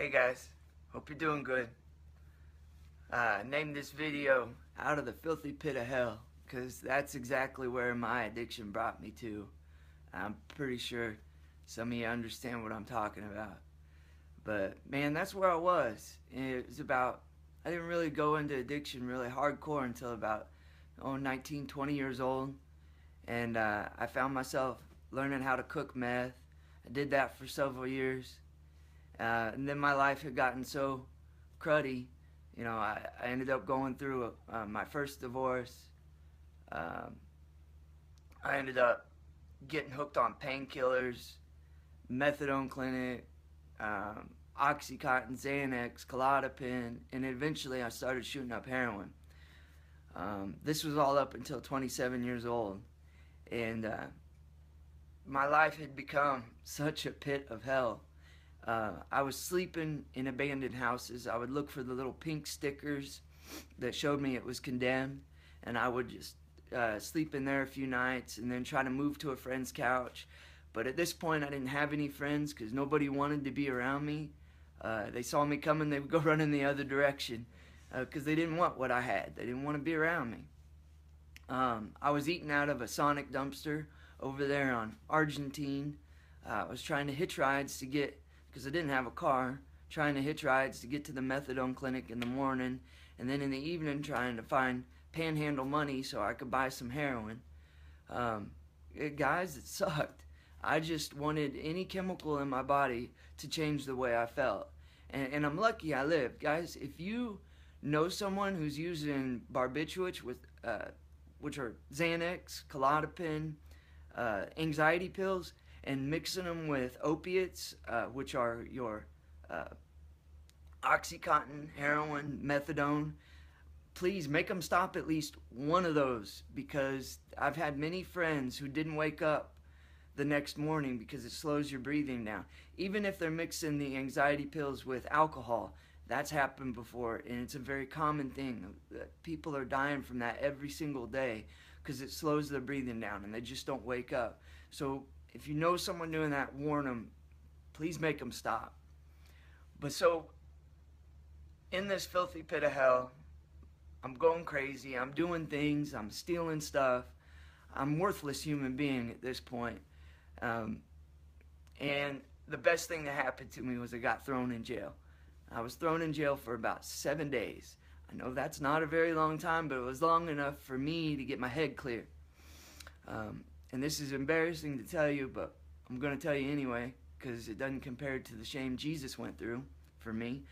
Hey guys, hope you're doing good. Named this video Out of the Filthy Pit of Hell because that's exactly where my addiction brought me to. I'm pretty sure some of you understand what I'm talking about. But man, that's where I was. It was about, I didn't really go into addiction really hardcore until about 19, 20 years old. And I found myself learning how to cook meth. I did that for several years. And then my life had gotten so cruddy, I ended up going through my first divorce. I ended up getting hooked on painkillers, methadone clinic, Oxycontin, Xanax, Klonopin, and eventually I started shooting up heroin. This was all up until 27 years old, and my life had become such a pit of hell. I was sleeping in abandoned houses. I would look for the little pink stickers that showed me it was condemned, and I would just sleep in there a few nights and then try to move to a friend's couch. But at this point, I didn't have any friends because nobody wanted to be around me. They saw me coming, they would go running the other direction because they didn't want what I had. They didn't want to be around me. I was eating out of a Sonic dumpster over there on Argentine. I was trying to hitch rides to get, because I didn't have a car, trying to hitch rides to get to the methadone clinic in the morning, and then in the evening trying to find panhandle money so I could buy some heroin. Guys, it sucked. I just wanted any chemical in my body to change the way I felt. And I'm lucky I lived. Guys, if you know someone who's using barbiturates, which are Xanax, Klonopin, anxiety pills, and mixing them with opiates, which are your Oxycontin, heroin, methadone, please make them stop at least one of those, because I've had many friends who didn't wake up the next morning because it slows your breathing down. Even if they're mixing the anxiety pills with alcohol, that's happened before, and it's a very common thing. People are dying from that every single day because it slows their breathing down and they just don't wake up. So if you know someone doing that, warn them. Please make them stop. But so, in this filthy pit of hell, I'm going crazy. I'm doing things. I'm stealing stuff. I'm a worthless human being at this point. And the best thing that happened to me was I got thrown in jail. I was thrown in jail for about 7 days. I know that's not a very long time, but it was long enough for me to get my head clear. And this is embarrassing to tell you, but I'm going to tell you anyway, because it doesn't compare to the shame Jesus went through for me.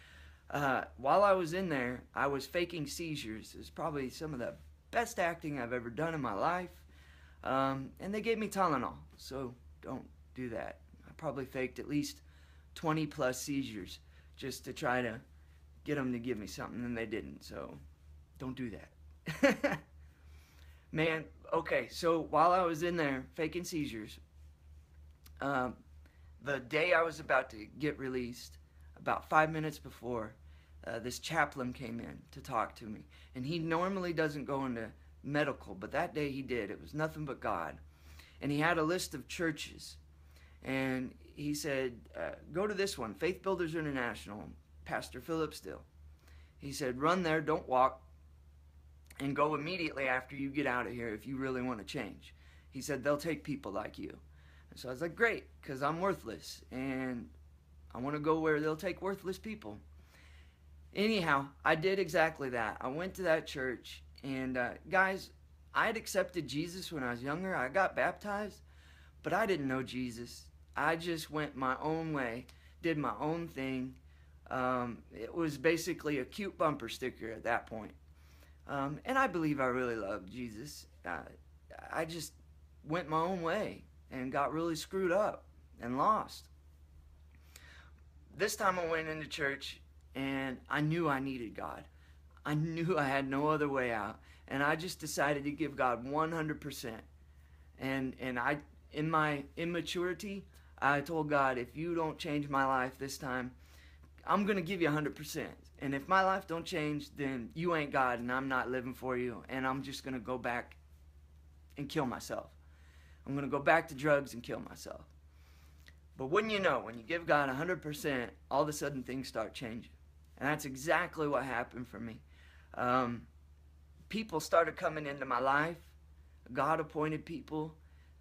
While I was in there, I was faking seizures. It's probably some of the best acting I've ever done in my life. And they gave me Tylenol, so don't do that. I probably faked at least 20 plus seizures just to try to get them to give me something, and they didn't, so don't do that. Man, okay, so while I was in there faking seizures, the day I was about to get released, about 5 minutes before, this chaplain came in to talk to me. And he normally doesn't go into medical, but that day he did. It was nothing but God. And he had a list of churches. And he said, go to this one, Faith Builders International, Pastor Philip Still. He said, run there, don't walk, and go immediately after you get out of here if you really want to change. He said, they'll take people like you. And so I was like, great, because I'm worthless, and I want to go where they'll take worthless people. Anyhow, I did exactly that. I went to that church, and guys, I had accepted Jesus when I was younger. I got baptized, but I didn't know Jesus. I just went my own way, did my own thing. It was basically a cute bumper sticker at that point. And I believe I really loved Jesus. I just went my own way and got really screwed up and lost. This time I went into church and I knew I needed God. I knew I had no other way out. And I just decided to give God 100%. And in my immaturity, I told God, if you don't change my life this time, I'm going to give you 100%. And if my life don't change, then you ain't God and I'm not living for you. And I'm just going to go back and kill myself. I'm going to go back to drugs and kill myself. But wouldn't you know, when you give God 100%, all of a sudden things start changing. And that's exactly what happened for me. Um, People started coming into my life. God appointed people.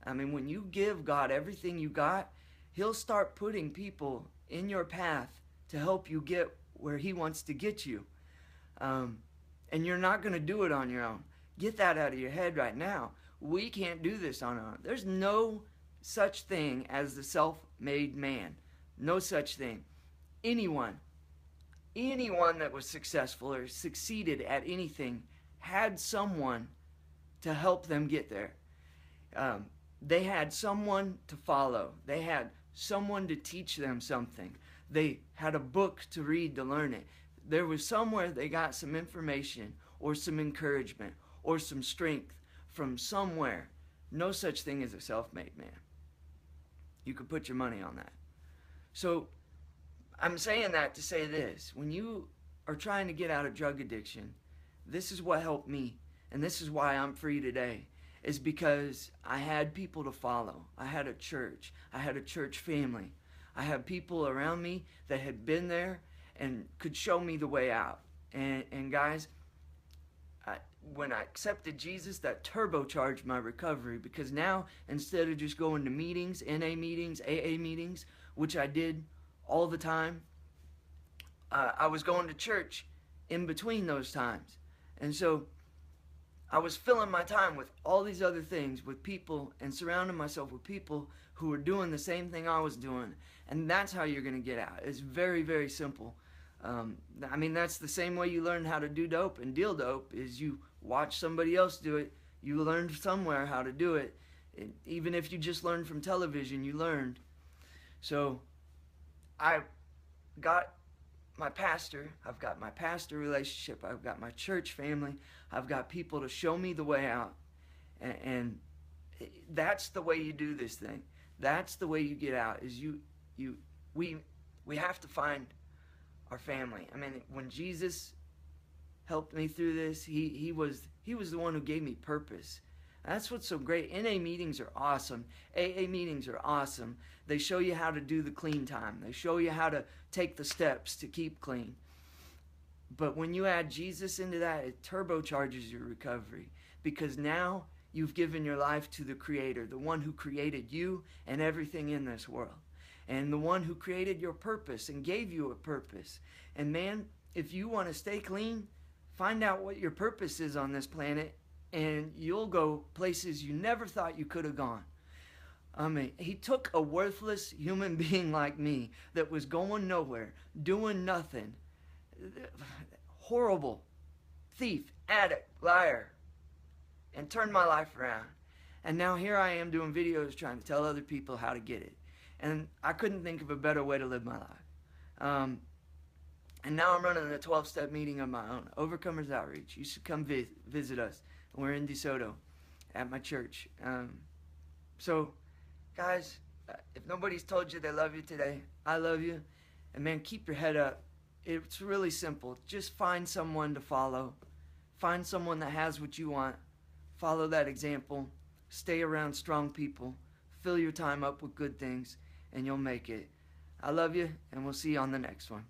I mean, when you give God everything you got, He'll start putting people in your path to help you get where He wants to get you. And you're not going to do it on your own. Get that out of your head right now. We can't do this on our own. There's no such thing as the self-made man. No such thing. Anyone that was successful or succeeded at anything had someone to help them get there. They had someone to follow. They had someone to teach them something. They had a book to read to learn it. There was somewhere they got some information or some encouragement or some strength from somewhere. No such thing as a self-made man. You could put your money on that. So I'm saying that to say this. When you are trying to get out of drug addiction, this is what helped me. And this is why I'm free today. Is because I had people to follow. I had a church. I had a church family. I had people around me that had been there and could show me the way out. And guys, when I accepted Jesus, that turbocharged my recovery, because now, instead of just going to meetings, NA meetings, AA meetings, which I did all the time, I was going to church in between those times. And so I was filling my time with all these other things, with people, and surrounding myself with people who were doing the same thing I was doing. And that's how you're going to get out. It's very, very simple. I mean, that's the same way you learn how to do dope and deal dope, is you watch somebody else do it. You learned somewhere how to do it. Even if you just learned from television, you learned. So I got my pastor. I've got my pastor relationship. I've got my church family. I've got people to show me the way out. And that's the way you do this thing. That's the way you get out, is we have to find our family. I mean, when Jesus helped me through this, he was the one who gave me purpose. That's what's so great. NA meetings are awesome. AA meetings are awesome. They show you how to do the clean time. They show you how to take the steps to keep clean. But when you add Jesus into that, it turbocharges your recovery, because now you've given your life to the Creator, the one who created you and everything in this world, and the one who created your purpose and gave you a purpose. And man, if you want to stay clean, find out what your purpose is on this planet, and you'll go places you never thought you could have gone. I mean, he took a worthless human being like me that was going nowhere, doing nothing, horrible, thief, addict, liar, and turned my life around. And now here I am doing videos trying to tell other people how to get it. And I couldn't think of a better way to live my life. And now I'm running a 12-step meeting of my own, Overcomers Outreach. You should come visit us. We're in DeSoto at my church. So, guys, if nobody's told you they love you today, I love you. And man, keep your head up. It's really simple. Just find someone to follow. Find someone that has what you want. Follow that example. Stay around strong people. Fill your time up with good things, and you'll make it. I love you, and we'll see you on the next one.